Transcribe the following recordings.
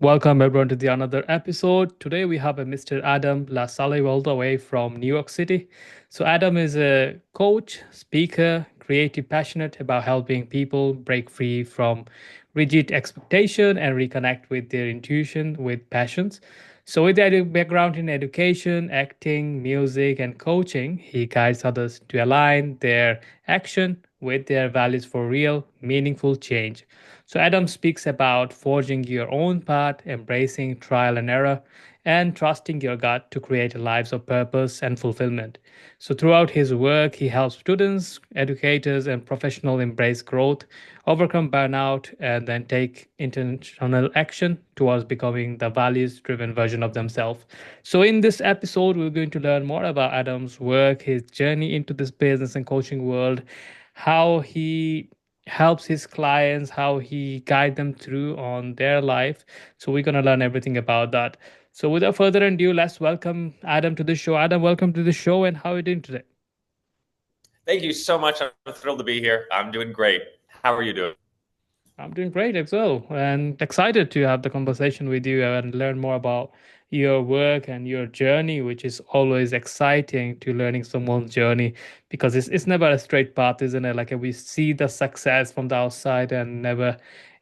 Welcome everyone to the another episode. Today we have a Mr. Adam LaSalle all the way from New York City. So Adam is a coach, speaker, creative, passionate about helping people break free from rigid expectation and reconnect with their intuition with passions. So with a background in education, acting, music, and coaching, he guides others to align their action with their values for real, meaningful change. So, Adam speaks about forging your own path, embracing trial and error, and trusting your gut to create lives of purpose and fulfillment. So, throughout his work, he helps students, educators, and professionals embrace growth, overcome burnout, and then take intentional action towards becoming the values driven version of themselves. So, in this episode, we're going to learn more about Adam's work, his journey into this business and coaching world, how he helps his clients, how he guide them through on their life. So we're going to learn everything about that. So without further ado, let's welcome Adam to the show. Adam, welcome to the show, and how are you doing today? Thank you so much. I'm thrilled to be here. I'm doing great. How are you doing? I'm doing great as well, and excited to have the conversation with you and learn more about your work and your journey, which is always exciting to learning someone's journey because it's never a straight path, isn't it? Like we see the success from the outside and never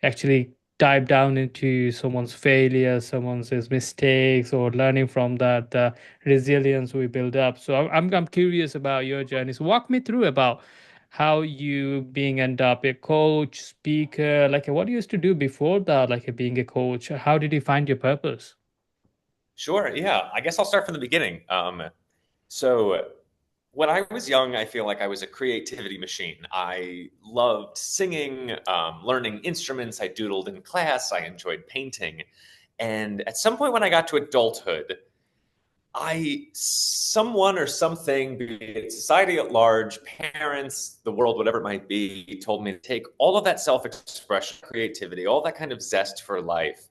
actually dive down into someone's failure, someone's mistakes, or learning from that, the resilience we build up. So I'm curious about your journey. So walk me through about how you being end up a coach, speaker, like what you used to do before that, like being a coach. How did you find your purpose? Sure. Yeah. I guess I'll start from the beginning. So when I was young, I feel like I was a creativity machine. I loved singing, learning instruments. I doodled in class. I enjoyed painting. And at some point when I got to adulthood, someone or something, be it society at large, parents, the world, whatever it might be, told me to take all of that self-expression, creativity, all that kind of zest for life,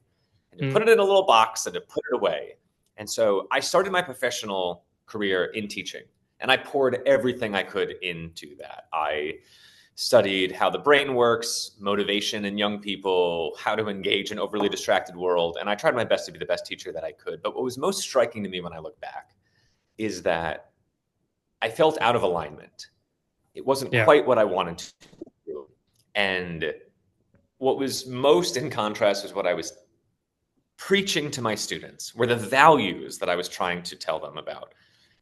and to put Mm, it in a little box and to put it away. And so I started my professional career in teaching, and I poured everything I could into that. I studied how the brain works, motivation in young people, how to engage an overly distracted world. And I tried my best to be the best teacher that I could. But what was most striking to me when I look back is that I felt out of alignment. It wasn't yeah. quite what I wanted to do. And what was most in contrast was what I was preaching to my students were the values that I was trying to tell them about.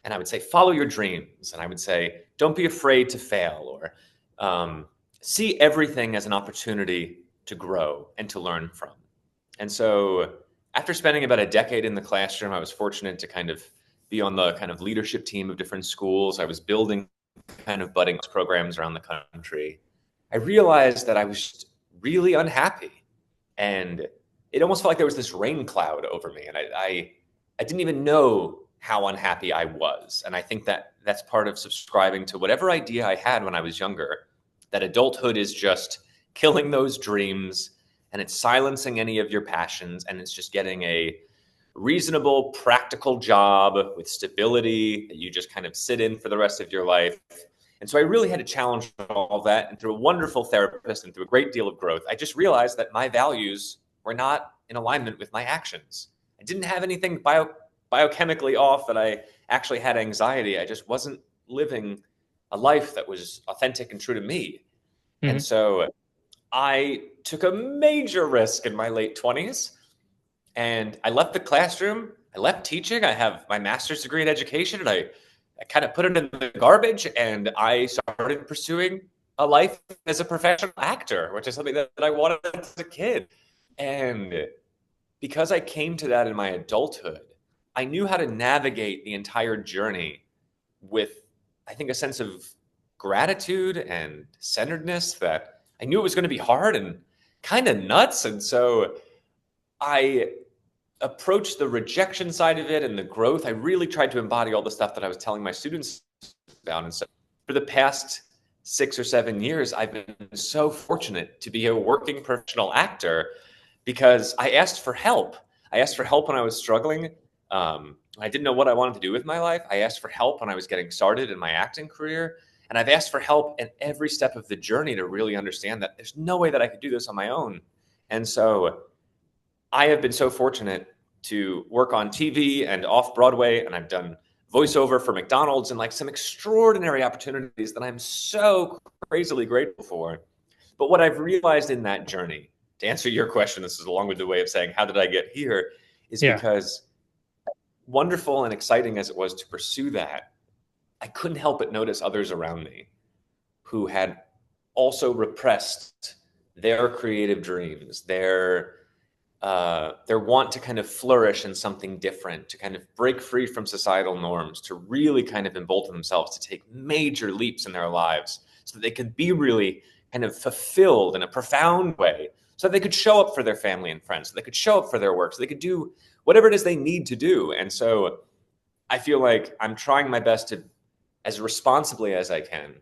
And I would say, follow your dreams. And I would say, don't be afraid to fail, or see everything as an opportunity to grow and to learn from. And so after spending about a decade in the classroom, I was fortunate to kind of be on the kind of leadership team of different schools. I was building kind of budding programs around the country. I realized that I was really unhappy. And it almost felt like there was this rain cloud over me. And I didn't even know how unhappy I was. And I think that that's part of subscribing to whatever idea I had when I was younger, that adulthood is just killing those dreams and it's silencing any of your passions, and it's just getting a reasonable, practical job with stability that you just kind of sit in for the rest of your life. And so I really had to challenge all of that. And through a wonderful therapist and through a great deal of growth, I just realized that my values were not in alignment with my actions. I didn't have anything biochemically off, that I actually had anxiety. I just wasn't living a life that was authentic and true to me. And Mhm. so I took a major risk in my late 20s, and I left the classroom. I left teaching. I have my master's degree in education, and I kind of put it in the garbage, and I started pursuing a life as a professional actor, which is something that I wanted as a kid. And because I came to that in my adulthood, I knew how to navigate the entire journey with, I think, a sense of gratitude and centeredness, that I knew it was going to be hard and kind of nuts. And so I approached the rejection side of it and the growth. I really tried to embody all the stuff that I was telling my students about. And so for the past 6 or 7 years, I've been so fortunate to be a working professional actor because I asked for help. I asked for help when I was struggling. I didn't know what I wanted to do with my life. I asked for help when I was getting started in my acting career. And I've asked for help at every step of the journey to really understand that there's no way that I could do this on my own. And so I have been so fortunate to work on TV and off Broadway, and I've done voiceover for McDonald's and like some extraordinary opportunities that I'm so crazily grateful for. But what I've realized in that journey, to answer your question, this is a long-winded way of saying, how did I get here? Is Yeah. because wonderful and exciting as it was to pursue that, I couldn't help but notice others around me who had also repressed their creative dreams, their want to kind of flourish in something different, to kind of break free from societal norms, to really kind of embolden themselves to take major leaps in their lives so that they could be really kind of fulfilled in a profound way, so that they could show up for their family and friends, so they could show up for their work, so they could do whatever it is they need to do. And so I feel like I'm trying my best to, as responsibly as I can,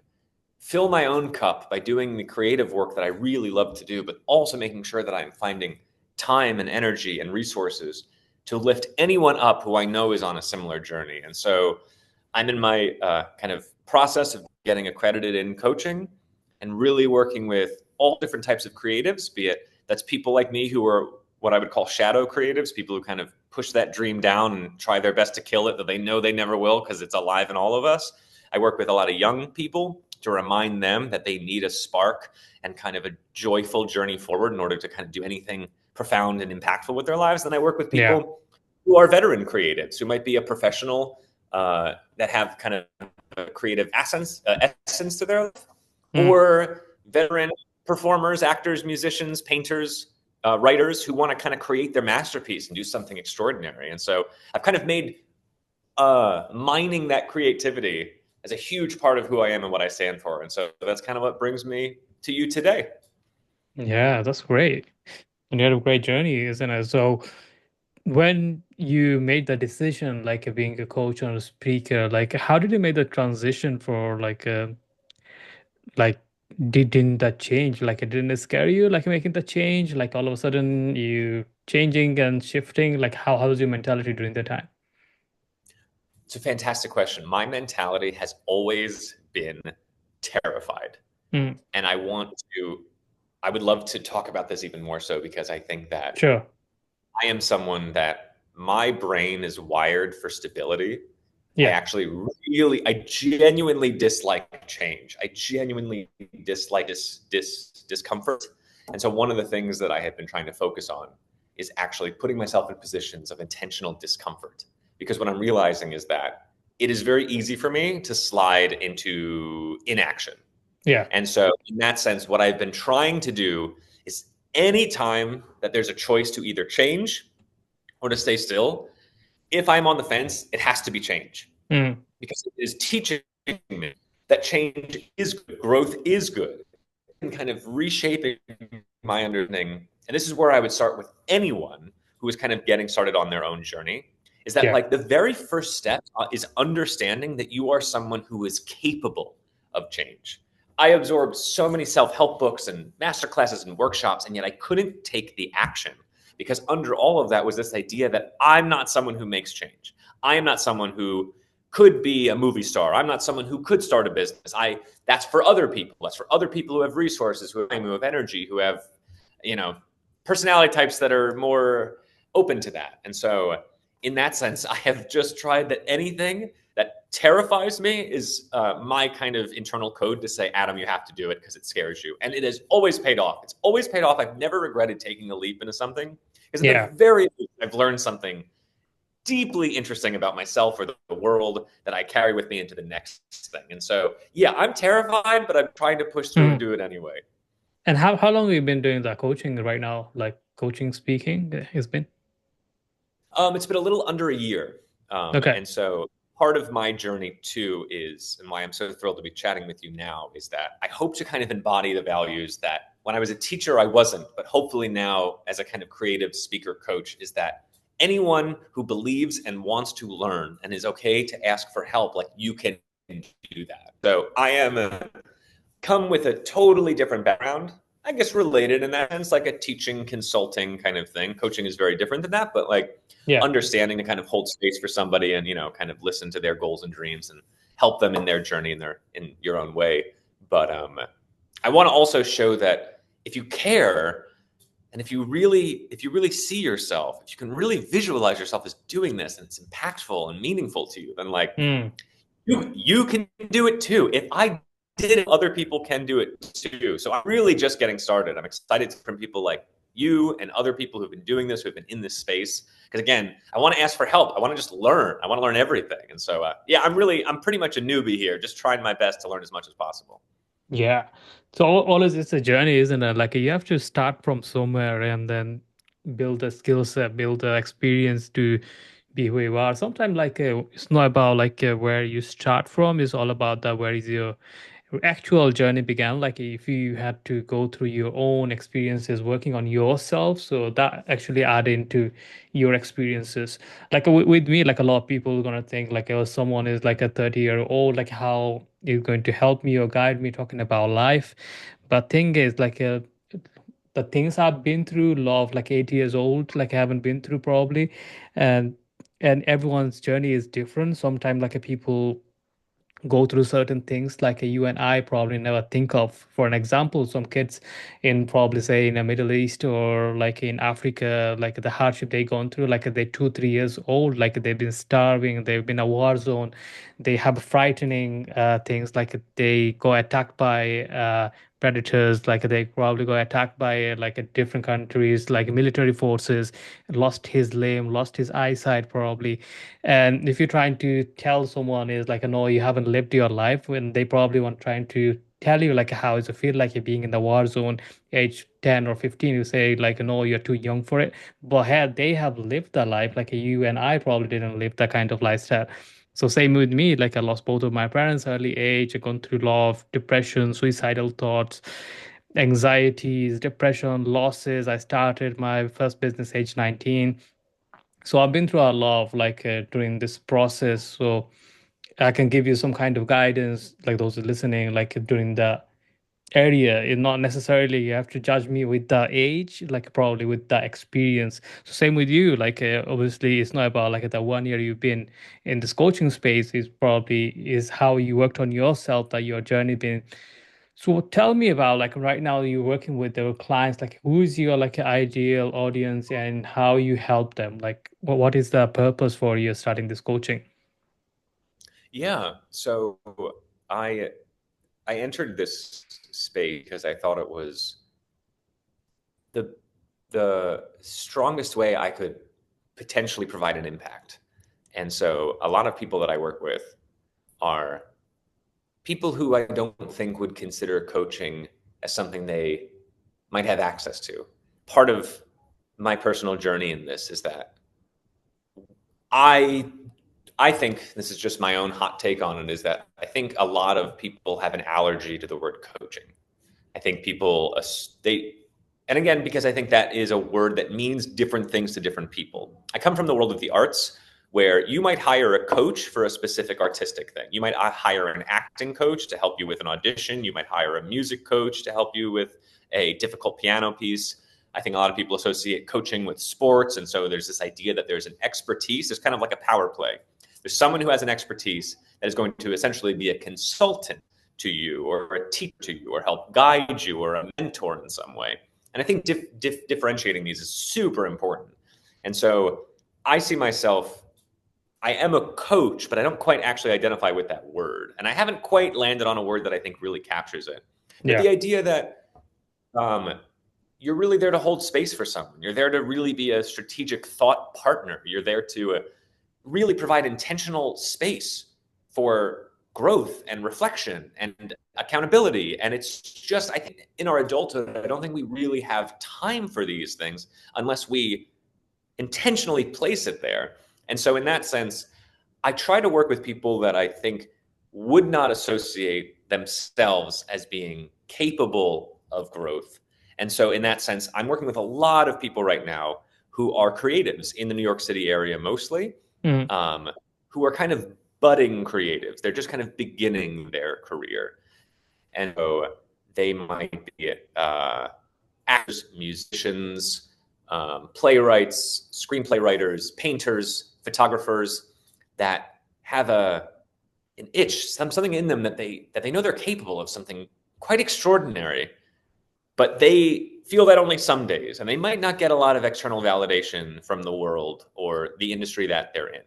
fill my own cup by doing the creative work that I really love to do, but also making sure that I'm finding time and energy and resources to lift anyone up who I know is on a similar journey. And so I'm in my kind of process of getting accredited in coaching and really working with all different types of creatives, be it that's people like me who are what I would call shadow creatives, people who kind of push that dream down and try their best to kill it, that they know they never will because it's alive in all of us. I work with a lot of young people to remind them that they need a spark and kind of a joyful journey forward in order to kind of do anything profound and impactful with their lives. Then I work with Yeah. people who are veteran creatives, who might be a professional that have kind of a creative essence to their life, Mm. or veteran performers, actors, musicians, painters, writers who want to kind of create their masterpiece and do something extraordinary. And so I've kind of made mining that creativity as a huge part of who I am and what I stand for. And so that's kind of what brings me to you today. Yeah, that's great. And you had a great journey, isn't it? So when you made the decision, like being a coach or a speaker, like how did you make the transition for like didn't that change? Like it didn't scare you, like making the change? Like all of a sudden you changing and shifting? Like how was your mentality during the time? It's a fantastic question. My mentality has always been terrified. Mm, And I would love to talk about this even more so because I think that sure. I am someone that my brain is wired for stability. I Yeah. actually I genuinely dislike change. I genuinely dislike discomfort. And so one of the things that I have been trying to focus on is actually putting myself in positions of intentional discomfort. Because what I'm realizing is that it is very easy for me to slide into inaction. Yeah. And so in that sense, what I've been trying to do is anytime that there's a choice to either change or to stay still, if I'm on the fence, it has to be change Mm, because it is teaching me that change is good, growth is good, and kind of reshaping my understanding. And this is where I would start with anyone who is kind of getting started on their own journey. Is that yeah. like the very first step is understanding that you are someone who is capable of change. I absorbed so many self-help books and master classes and workshops, and yet I couldn't take the action because under all of that was this idea that I'm not someone who makes change. I am not someone who could be a movie star. I'm not someone who could start a business. That's for other people. That's for other people who have resources, who have energy, who have, you know, personality types that are more open to that. And so in that sense, I have just tried that anything that terrifies me is my kind of internal code to say, Adam, you have to do it because it scares you. And it has always paid off. It's always paid off. I've never regretted taking a leap into something because at the Yeah. very least, I've learned something deeply interesting about myself or the world that I carry with me into the next thing. And so, yeah, I'm terrified, but I'm trying to push through and Mm. do it anyway. And how long have you been doing that coaching right now? Like coaching, speaking, it's been? It's been a little under a year. Okay. And so part of my journey too is, and why I'm so thrilled to be chatting with you now, is that I hope to kind of embody the values that when I was a teacher, I wasn't, but hopefully now as a kind of creative speaker coach, is that anyone who believes and wants to learn and is okay to ask for help, like you can do that. So I am come with a totally different background. I guess related in that sense, like a teaching consulting kind of thing. Coaching is very different than that, but like Yeah. understanding to kind of hold space for somebody and, you know, kind of listen to their goals and dreams and help them in their journey in your own way. But I want to also show that if you care, And if you really see yourself, if you can really visualize yourself as doing this and it's impactful and meaningful to you, then like Mm. you can do it too. If I did it, other people can do it too. So I'm really just getting started. I'm excited from people like you and other people who've been doing this, who've been in this space. Because again, I want to ask for help. I want to just learn. I want to learn everything. And so, yeah, I'm pretty much a newbie here, just trying my best to learn as much as possible. Yeah. So always it's a journey, isn't it? Like you have to start from somewhere and then build a skill set, build the experience to be who you are. Sometimes like it's not about like where you start from. It's all about that where is your actual journey began. Like if you had to go through your own experiences working on yourself, so that actually add into your experiences. Like with me, like a lot of people are gonna think like, oh, someone is like a 30-year-old, like how is going to help me or guide me talking about life. But thing is like the things I've been through, love like 8 years old, like I haven't been through probably, and everyone's journey is different. Sometimes like people go through certain things like you and I probably never think of. For an example, some kids in probably say in the Middle East or like in Africa, like the hardship they gone through, like they're 2, 3 years old, like they've been starving, they've been a war zone, they have frightening things like they go attacked by predators, like they probably go attacked by like different countries, like military forces, lost his limb, lost his eyesight probably. And if you're trying to tell someone is like, no, you haven't lived your life, when they probably want trying to tell you like how does it feel like you're being in the war zone, age 10 or 15, you say like, no, you're too young for it. But had they have lived that life, like you and I probably didn't live that kind of lifestyle. So same with me, like I lost both of my parents early age. I gone through a lot of depression, suicidal thoughts, anxieties, depression, losses. I started my first business age 19. So I've been through a lot of like during this process. So I can give you some kind of guidance, like those listening, like during the area. It's not necessarily you have to judge me with the age, like probably with the experience. So same with you, like obviously it's not about like the 1 year you've been in this coaching space. Is probably is how you worked on yourself, that your journey been. So tell me about like right now you're working with the clients, like who is your like ideal audience and how you help them? Like what is the purpose for you starting this coaching? Yeah. So I I entered this space because I thought it was the the strongest way I could potentially provide an impact. And so a lot of people that I work with are people who I don't think would consider coaching as something they might have access to. Part of my personal journey in this is that I I think this is just my own hot take on it, is that I think a lot of people have an allergy to the word coaching. I think people they and again, because I think that is a word that means different things to different people. I come from the world of the arts where you might hire a coach for a specific artistic thing. You might hire an acting coach to help you with an audition. You might hire a music coach to help you with a difficult piano piece. I think a lot of people associate coaching with sports. And so there's this idea that there's an expertise. There's kind of like a power play. There's someone who has an expertise that is going to essentially be a consultant to you or a teacher to you or help guide you or a mentor in some way. And I think differentiating these is super important. And so I see myself, I am a coach, but I don't quite actually identify with that word. And I haven't quite landed on a word that I think really captures it. But Yeah. the idea that um, you're really there to hold space for someone, you're there to really be a strategic thought partner, you're there to really provide intentional space for growth and reflection and accountability. And it's just, I think in our adulthood, I don't think we really have time for these things unless we intentionally place it there. And so, in that sense, I try to work with people that I think would not associate themselves as being capable of growth. And so, in that sense, I'm working with a lot of people right now who are creatives in the New York City area mostly, Mm. um, who are kind of budding creatives. They're just kind of beginning their career. And so they might be actors, musicians, playwrights, screenplay writers, painters, photographers that have an itch, something in them that they know they're capable of something quite extraordinary, but they feel that only some days, and they might not get a lot of external validation from the world or the industry that they're in.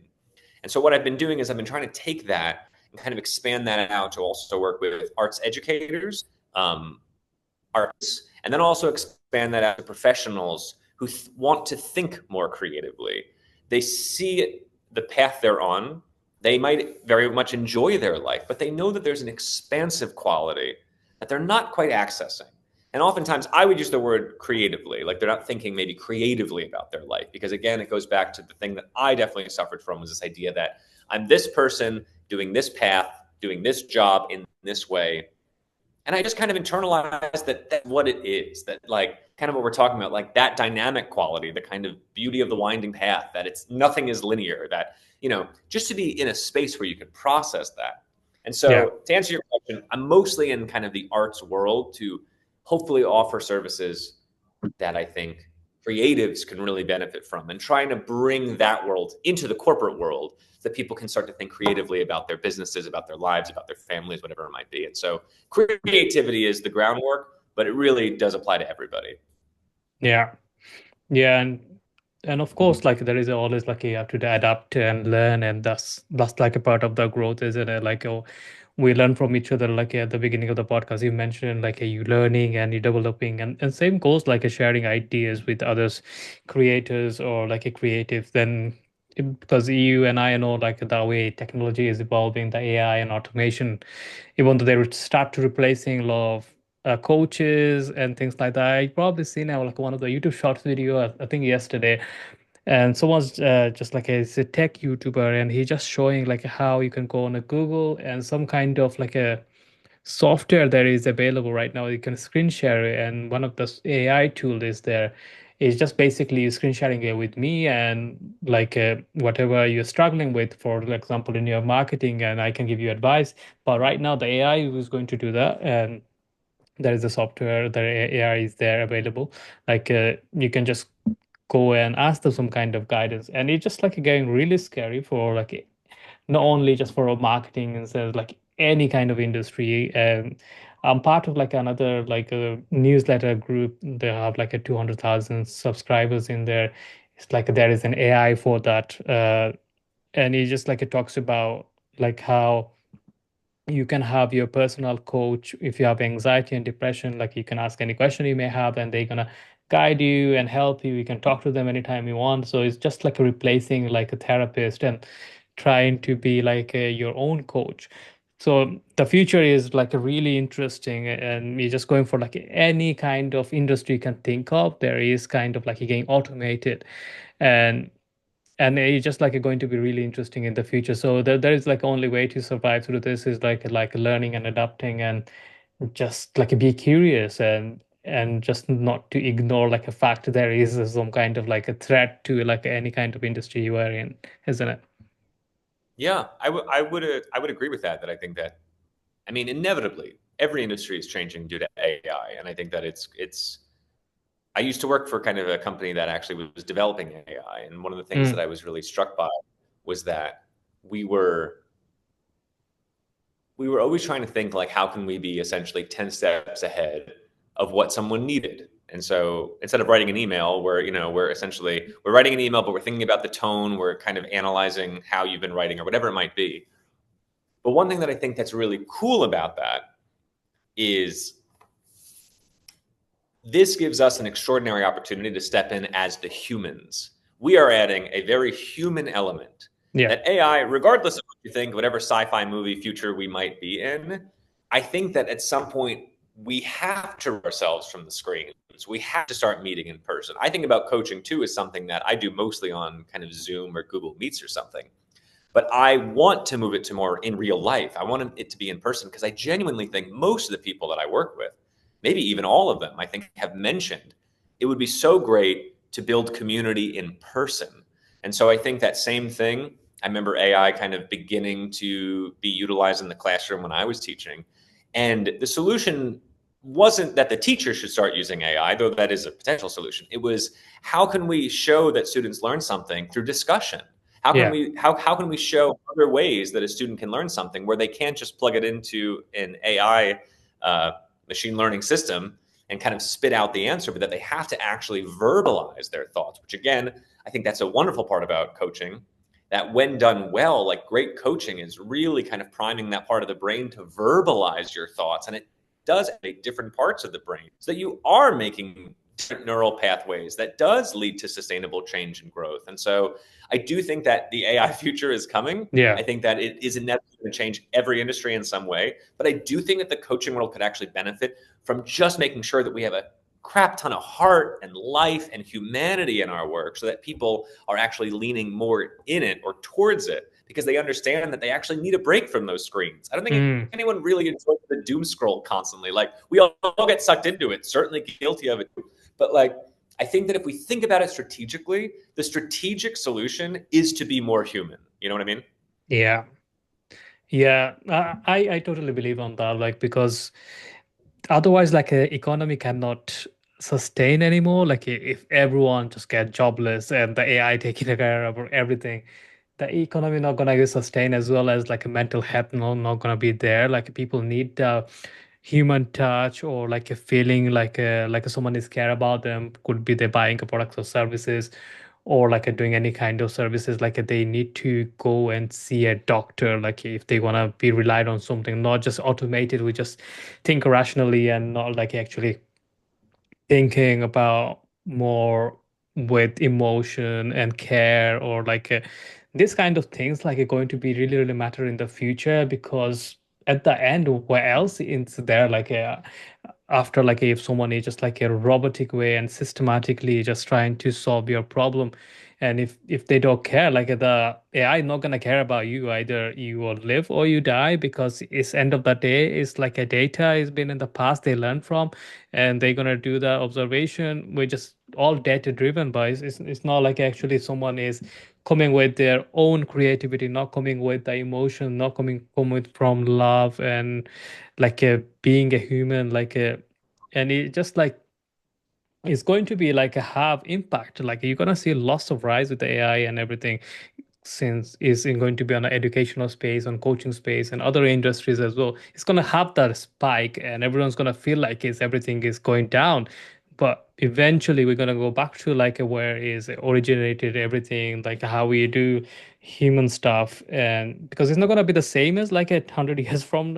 And so what I've been doing is I've been trying to take that and kind of expand that out to also work with arts educators, artists, and then also expand that out to professionals who want to think more creatively. They see the path they're on. They might very much enjoy their life, but they know that there's an expansive quality that they're not quite accessing. And oftentimes I would use the word creatively, like they're not thinking maybe creatively about their life. Because again, it goes back to the thing that I definitely suffered from, was this idea that I'm this person doing this path, doing this job in this way. And I just kind of internalized that that's what it is, that like kind of what we're talking about, like that dynamic quality, the kind of beauty of the winding path, that it's nothing is linear, that, just to be in a space where you can process that. And Yeah. so to answer your question, I'm mostly in kind of the arts world to hopefully offer services that I think creatives can really benefit from, and trying to bring that world into the corporate world so that people can start to think creatively about their businesses, about their lives, about their families, whatever it might be. And so creativity is the groundwork, but it really does apply to everybody. Yeah. Yeah, and of course, like there is always like you have to adapt and learn, and that's like a part of the growth, isn't it? Like, oh, we learn from each other. Like at the beginning of the podcast, you mentioned like you learning and you developing, and same goes like a sharing ideas with others, creators or like a creative. Then because you and I know like the way technology is evolving, the AI and automation, even though they would start to replacing a lot of coaches and things like that. I probably seen now like one of the YouTube Shorts video, I think yesterday, and someone's just like it's a tech YouTuber, and he just showing like how you can go on a Google and some kind of like a software that is available right now. You can screen share it, and one of the AI tool is there. It's just basically screen sharing it with me and like whatever you're struggling with, for example, in your marketing, and I can give you advice. But right now, the AI is going to do that, and there is a software, the AI is there available. Like you can just go and ask them some kind of guidance, and it's just like getting really scary for like not only just for marketing and so like any kind of industry. And I'm part of like another like a newsletter group. They have like a 200,000 subscribers in there. It's like there is an AI for that, and it just like it talks about like how you can have your personal coach if you have anxiety and depression. Like you can ask any question you may have, and they're gonna guide you and help you. You can talk to them anytime you want. So it's just like replacing like a therapist and trying to be like your own coach. So the future is like a really interesting, and you're just going for like any kind of industry you can think of. There is kind of like getting automated, and it's just like going to be really interesting in the future. So there is like only way to survive through this is like learning and adapting, and just like be curious, and just not to ignore like a fact there is some kind of like a threat to like any kind of industry you are in, isn't it? Yeah, I would agree with that. That I think that, I mean, inevitably every industry is changing due to AI, and I think that it's. I used to work for kind of a company that actually was developing AI, and one of the things that Mm, I was really struck by was that we were we were always trying to think like, how can we be essentially 10 steps ahead of what someone needed. And so instead of writing an email, we're writing an email, but we're thinking about the tone, we're kind of analyzing how you've been writing or whatever it might be. But one thing that I think that's really cool about that is this gives us an extraordinary opportunity to step in as the humans. We are adding a very human element yeah. that AI, regardless of what you think, whatever sci-fi movie future we might be in, I think that at some point we have to remove ourselves from the screens. We have to start meeting in person. I think about coaching too as something that I do mostly on kind of Zoom or Google Meets or something. But I want to move it to more in real life. I want it to be in person because I genuinely think most of the people that I work with, maybe even all of them, I think have mentioned it would be so great to build community in person. And so I think that same thing, I remember AI kind of beginning to be utilized in the classroom when I was teaching. And the solution wasn't that the teacher should start using AI, though that is a potential solution. It was, how can we show that students learn something through discussion? Yeah. How can we show other ways that a student can learn something where they can't just plug it into an AI machine learning system and kind of spit out the answer, but that they have to actually verbalize their thoughts, which again, I think that's a wonderful part about coaching, that when done well, like great coaching is really kind of priming that part of the brain to verbalize your thoughts. And it does activate different parts of the brain so that you are making different neural pathways that does lead to sustainable change and growth. And so I do think that the AI future is coming. Yeah. I think that it is inevitably going to change every industry in some way. But I do think that the coaching world could actually benefit from just making sure that we have a crap ton of heart and life and humanity in our work so that people are actually leaning more in it or towards it because they understand that they actually need a break from those screens. I don't think Mm. anyone really enjoys the doom scroll constantly. Like we all get sucked into it, certainly guilty of it. But like, I think that if we think about it strategically, the strategic solution is to be more human. You know what I mean? Yeah. Yeah. I totally believe on that. Like, because otherwise, like, a economy cannot sustain anymore. Like, if everyone just get jobless and the AI taking care of everything, the economy not gonna sustain, as well as like a mental health not gonna be there. Like, people need the human touch, or like a feeling like someone is care about them. Could be they buying a products or services, or like doing any kind of services. Like, they need to go and see a doctor, like if they want to be relied on something, not just automated. We just think rationally and not like actually thinking about more with emotion and care, or like this kind of things like are going to be really really matter in the future. Because at the end, where else is there like after, like if someone is just like a robotic way and systematically just trying to solve your problem, and if they don't care, like the AI not gonna care about you. Either you will live or you die, because it's end of the day, it's like a data has been in the past they learn from, and they're gonna do the observation. We're just all data driven, but it's not like actually someone is coming with their own creativity, not coming with the emotion, not coming from love, and like being a human, like a, and it just like it's going to be like a have impact. Like, you're gonna see lots of rise with the AI and everything, since is in going to be on an educational space, on coaching space, and other industries as well. It's going to have that spike, and everyone's going to feel like is everything is going down. But eventually we're going to go back to like where is originated everything, like how we do human stuff. And because it's not going to be the same as like 100 years from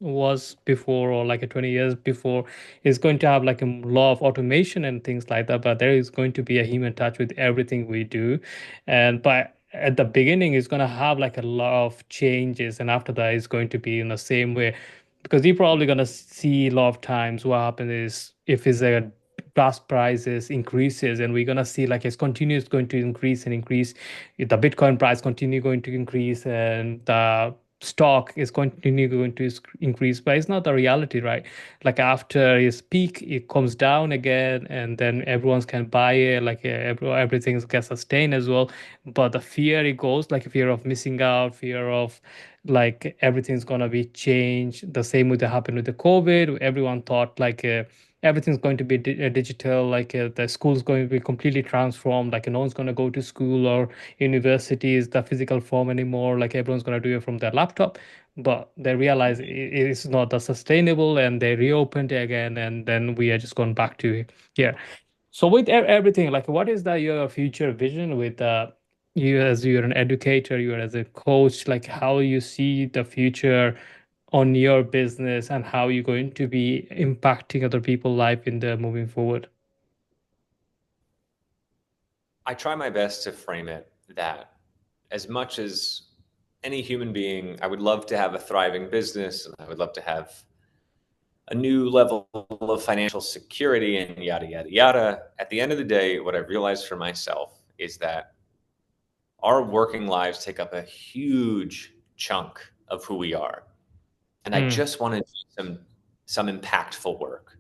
was before, or like 20 years before. It's going to have like a law of automation and things like that, but there is going to be a human touch with everything we do. And but at the beginning it's going to have like a lot of changes, and after that it's going to be in the same way. Because you're probably going to see a lot of times what happens is, if it's a gas prices increases, and we're going to see like it's continuous going to increase and increase. If the bitcoin price continue going to increase, and the stock is continue going to increase, but it's not the reality, right? Like, after its peak it comes down again, and then everyone's can buy it, like everything gets sustained as well. But the fear, it goes like fear of missing out, fear of like everything's gonna be changed. The same would happen with the COVID. Everyone thought like everything's going to be digital, like the school's going to be completely transformed, like no one's going to go to school or universities the physical form anymore, like everyone's going to do it from their laptop. But they realize it's not that sustainable, and they reopened it again, and then we are just going back to here. So with everything, like what is the your future vision with you, as you're an educator, you're as a coach, like how you see the future on your business, and how you're going to be impacting other people's life in the moving forward? I try my best to frame it that as much as any human being, I would love to have a thriving business and I would love to have a new level of financial security and yada, yada, yada. At the end of the day, what I've realized for myself is that our working lives take up a huge chunk of who we are. And I Mm, just want to do some impactful work.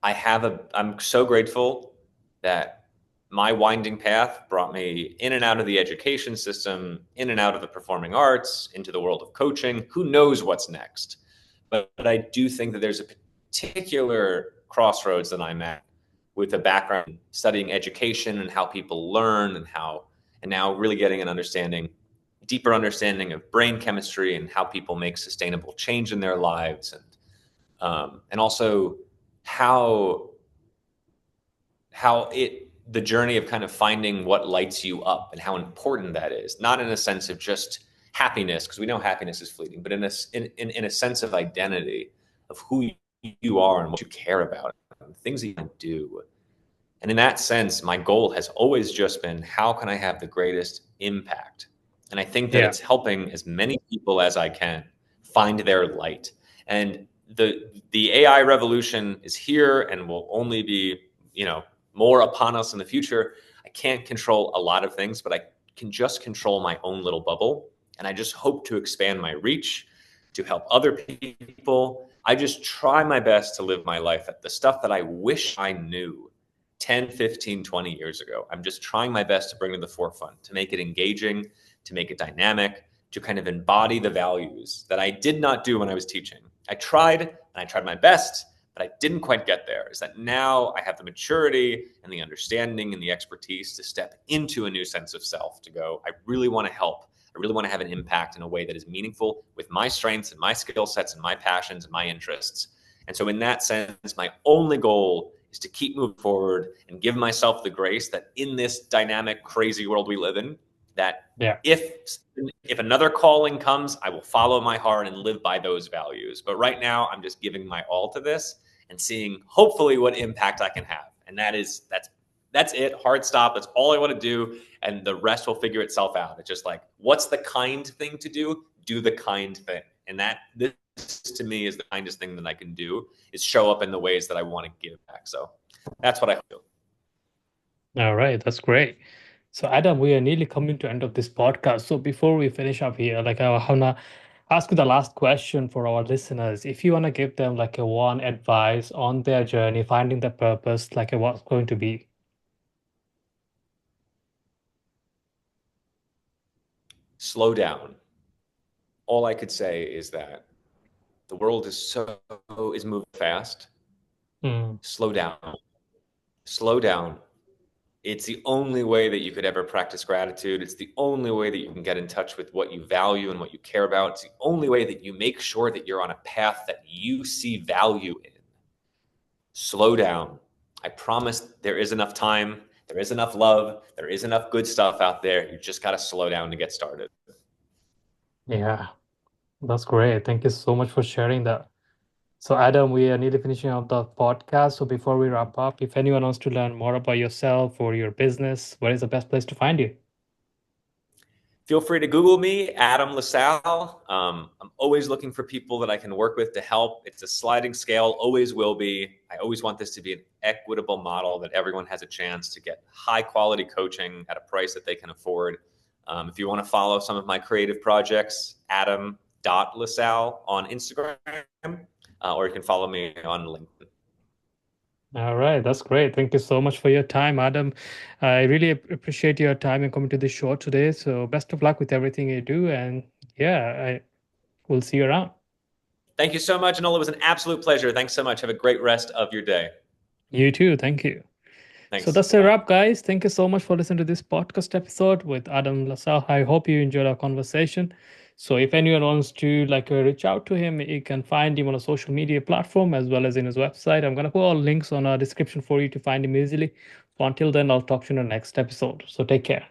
I'm so grateful that my winding path brought me in and out of the education system, in and out of the performing arts, into the world of coaching. Who knows what's next? But I do think that there's a particular crossroads that I'm at with a background studying education and how people learn and now really getting an understanding, deeper understanding of brain chemistry and how people make sustainable change in their lives. And also how the journey of kind of finding what lights you up and how important that is, not in a sense of just happiness, because we know happiness is fleeting, but in a sense of identity of who you are and what you care about and things that you can do. And in that sense, my goal has always just been, how can I have the greatest impact? And I think that Yeah. it's helping as many people as I can find their light. And the AI revolution is here and will only be, more upon us in the future. I can't control a lot of things, but I can just control my own little bubble. And I just hope to expand my reach to help other people. I just try my best to live my life at the stuff that I wish I knew 10, 15, 20 years ago. I'm just trying my best to bring to the forefront, to make it engaging, to make it dynamic, to kind of embody the values that I did not do when I was teaching. I tried and I tried my best, but I didn't quite get there. Is that now I have the maturity and the understanding and the expertise to step into a new sense of self, to go, I really want to help. I really want to have an impact in a way that is meaningful with my strengths and my skill sets and my passions and my interests. And so in that sense, my only goal is to keep moving forward and give myself the grace that in this dynamic, crazy world we live in, that Yeah. if another calling comes, I will follow my heart and live by those values. But right now, I'm just giving my all to this and seeing hopefully what impact I can have. And that's it. Hard stop. That's all I want to do, and the rest will figure itself out. It's just like, what's the kind thing to do? Do the kind thing, and this to me is the kindest thing that I can do, is show up in the ways that I want to give back. So that's what I feel. All right, that's great. So Adam, we are nearly coming to end of this podcast. So before we finish up here, like I wanna ask you the last question for our listeners. If you wanna give them like a one advice on their journey, finding their purpose, like what's going to be? Slow down. All I could say is that the world is moving fast. Mm, Slow down. Slow down. It's the only way that you could ever practice gratitude. It's the only way that you can get in touch with what you value and what you care about. It's the only way that you make sure that you're on a path that you see value in. Slow down. I promise there is enough time. There is enough love. There is enough good stuff out there. You just got to slow down to get started. yeah, that's great. Thank you so much for sharing that. So Adam, we are nearly finishing up the podcast. So before we wrap up, if anyone wants to learn more about yourself or your business, where is the best place to find you? Feel free to Google me, Adam LaSalle. I'm always looking for people that I can work with to help. It's a sliding scale, always will be. I always want this to be an equitable model that everyone has a chance to get high quality coaching at a price that they can afford. If you want to follow some of my creative projects, Adam.LaSalle on Instagram, or you can follow me on LinkedIn. All right, that's great. Thank you so much for your time, Adam. I really appreciate your time and coming to the show today. So best of luck with everything you do. And yeah, I will see you around. Thank you so much, Anola. It was an absolute pleasure. Thanks so much. Have a great rest of your day. You too. Thank you. So Thanks. that's a Bye. wrap, guys. Thank you so much for listening to this podcast episode with Adam LaSalle. I hope you enjoyed our conversation. So if anyone wants to reach out to him, you can find him on a social media platform as well as in his website. I'm gonna put all links on our description for you to find him easily. So until then, I'll talk to you in the next episode. So take care.